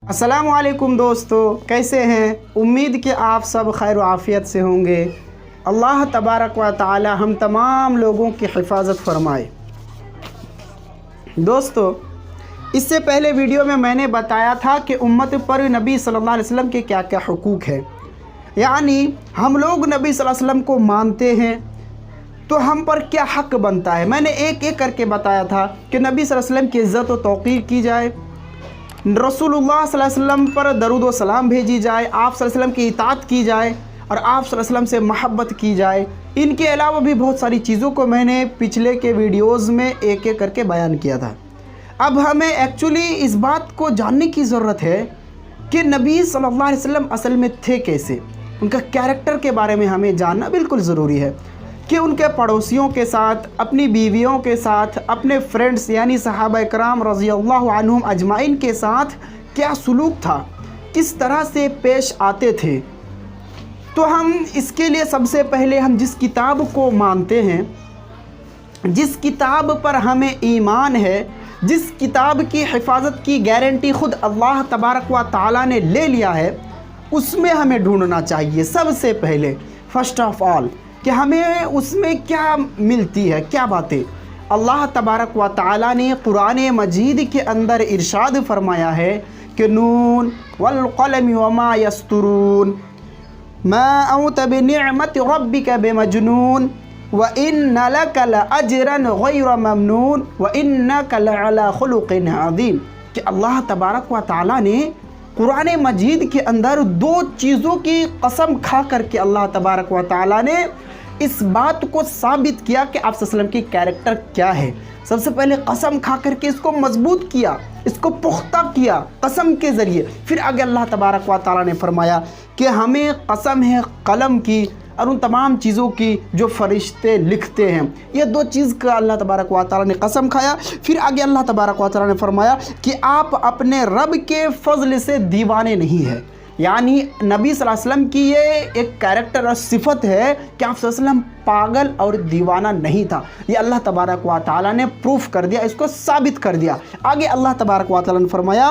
अस्सलामु अलैकुम दोस्तों, कैसे हैं? उम्मीद कि आप सब खैर आफ़ियत से होंगे। अल्लाह तबारक व तआला हम तमाम लोगों की हिफाजत फरमाए। दोस्तों, इससे पहले वीडियो में मैंने बताया था कि उम्मत पर नबी सल्लल्लाहु अलैहि वसल्लम के क्या क्या हुकूक है। यानी हम लोग नबी सल्लल्लाहु अलैहि वसल्लम को मानते हैं तो हम पर क्या हक़ बनता है। मैंने एक एक करके बताया था कि नबी सल्लल्लाहु अलैहि वसल्लम की इज़्ज़त व तौक़ीर की जाए, रसूलुल्लाह सल्लल्लाहु अलैहि वसल्लम पर दरूद व सलाम भेजी जाए, आप सल्लल्लाहु अलैहि वसल्लम की इताअत की जाए और आप सल्लल्लाहु अलैहि वसल्लम से महब्बत की जाए। इनके अलावा भी बहुत सारी चीज़ों को मैंने पिछले के वीडियोज़ में एक एक करके बयान किया था। अब हमें एक्चुअली इस बात को जानने की ज़रूरत है कि नबी सल्लल्लाहु अलैहि वसल्लम असल में थे कैसे। उनका कैरेक्टर के बारे में हमें जानना बिल्कुल ज़रूरी है कि उनके पड़ोसियों के साथ, अपनी बीवियों के साथ, अपने फ्रेंड्स यानी सहाबा इकराम रज़ियल्लाहु अन्हुम अजमाइन के साथ क्या सुलूक था, किस तरह से पेश आते थे। तो हम इसके लिए सबसे पहले हम जिस किताब को मानते हैं, जिस किताब पर हमें ईमान है, जिस किताब की हिफाजत की गारंटी ख़ुद अल्लाह तबारक व तआला ने ले लिया है, उसमें हमें ढूंढना चाहिए सबसे पहले, फ़र्स्ट ऑफ ऑल, कि हमें उसमें क्या मिलती है, क्या बातें। अल्लाह तबारक व तआला ने कुरान मजीद के अंदर इरशाद फरमाया है कि नून वल क़लम वमा यस्तुरून मा अंत बिनिअमति रब्बिका बिमजनून व इन्ना लका लअजरन गैर ममनून व इन्नका लअला खुलुक़िन अज़ीम। कि अल्लाह तबारक व तआला ने कुरान मजीद के अंदर दो चीज़ों की कसम खा करके अल्लाह तबारक व तआला ने इस बात को साबित किया कि आप सल्लल्लाहु अलैहि वसल्लम की कैरेक्टर क्या है। सबसे पहले कसम खा करके इसको मजबूत किया, इसको पुख्ता किया कसम के ज़रिए। फिर आगे अल्लाह तबारक व तआला ने फरमाया कि हमें कसम है कलम की और उन तमाम चीज़ों की जो फरिश्ते लिखते हैं। ये दो चीज़ का अल्लाह तबारक व तआला ने कसम खाया। फिर आगे अल्लाह तबारक व तआला ने फरमाया कि आप अपने रब के फ़ज़ल से दीवाने नहीं हैं। यानी नबी सल्लल्लाहु अलैहि वसल्लम की ये एक कैरेक्टर और सिफत है कि आप सल्लल्लाहु अलैहि वसल्लम पागल और दीवाना नहीं था। ये अल्लाह तबारक व तआला ने प्रूफ कर दिया, इसको साबित कर दिया। आगे अल्लाह तबारक व तआला ने फरमाया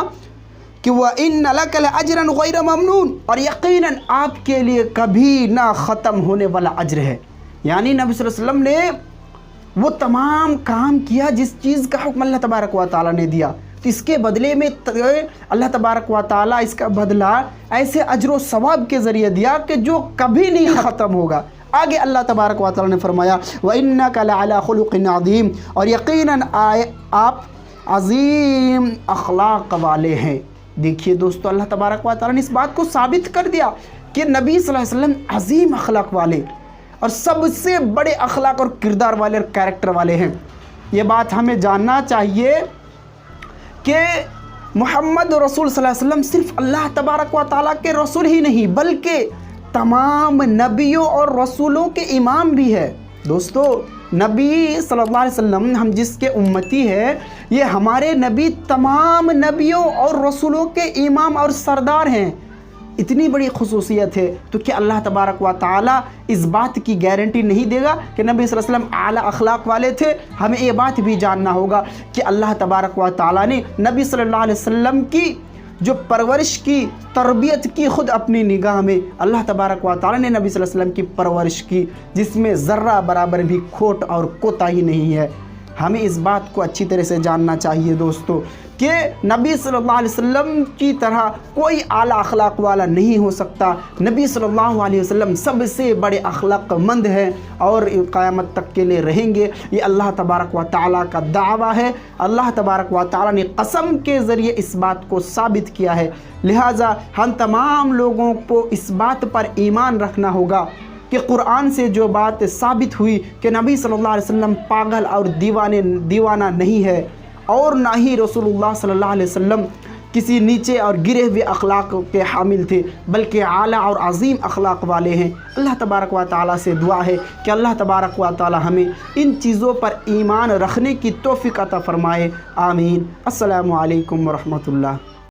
कि व इन्ना लका लअजरन गैर ममनून, और यकीनन आपके लिए कभी ना ख़त्म होने वाला अज्र है। यानी नबी सल्लल्लाहु अलैहि वसल्लम ने वो तमाम काम किया जिस चीज़ का हुक्म अल्लाह तबारक व तआला ने दिया, तो इसके बदले में अल्लाह तबारक व तआला इसका बदला ऐसे अज्र व सवाब के ज़रिए दिया कि जो कभी नहीं ख़त्म होगा। आगे अल्लाह तबारक व तआला ने फरमाया व इन्नका लअला खुलुक़िन अज़ीम, और यकीनन आप अज़ीम अखलाक वाले हैं। देखिए दोस्तों, अल्लाह तबारक व तआला ने इस बात को साबित कर दिया कि नबी सल्लल्लाहु अलैहि वसल्लम अज़ीम अखलाक वाले और सबसे बड़े अखलाक और किरदार वाले और कैरेक्टर वाले हैं। ये बात हमें जानना चाहिए कि मोहम्मद रसूल सल्लल्लाहु अलैहि वसल्लम सिर्फ अल्लाह तबारक व तआला के रसूल ही नहीं बल्कि तमाम नबियों और रसूलों के इमाम भी है। दोस्तों, नबी सल्लल्लाहु अलैहि वसल्लम हम जिसके उम्मती है, ये हमारे नबी तमाम नबियों और रसूलों के इमाम और सरदार हैं। इतनी बड़ी खुसूसियत है, तो क्या अल्लाह तबारक व तआला इस बात की गारंटी नहीं देगा कि नबी सल्लल्लाहु अलैहि वसल्लम आला अखलाक वाले थे? हमें ये बात भी जानना होगा कि अल्लाह तबारक व तआला ने नबी सल्लल्लाहु अलैहि वसल्लम की जो परवरिश की, तरबियत की, ख़ुद अपनी निगाह में अल्लाह तबारक व तआला ने नबी सल्लल्लाहु अलैहि वसल्लम की परवरिश की, जिसमें ज़र्रा बराबर भी खोट और कोताही नहीं है। हमें इस बात को अच्छी तरह से जानना चाहिए दोस्तों कि नबी सल्लल्लाहु अलैहि वसल्लम की तरह कोई आला अखलाक वाला नहीं हो सकता। नबी सल्लल्लाहु अलैहि वसल्लम सबसे बड़े अखलाकमंद हैं और क़यामत तक के लिए रहेंगे। ये अल्लाह तबारक व तआला का दावा है। अल्लाह तबारक व तआला ने कसम के ज़रिए इस बात को साबित किया है। लिहाजा हम तमाम लोगों को इस बात पर ईमान रखना होगा कि कुरान से जो बात साबित हुई कि नबी सल्लल्लाहु अलैहि वसल्लम पागल और दीवाना नहीं है, और ना ही रसूलुल्लाह सल्लल्लाहु अलैहि वसल्लम किसी नीचे और गिरे हुए अखलाक के हामिल थे, बल्कि आला और अज़ीम अखलाक वाले हैं। अल्लाह तबारक व तआला से दुआ है कि अल्लाह तबारक व तआला हमें इन चीज़ों पर ईमान रखने की तौफ़ीक़ अता फ़रमाए। आमीन। अस्सलामु अलैकुम व रहमतुल्लाह।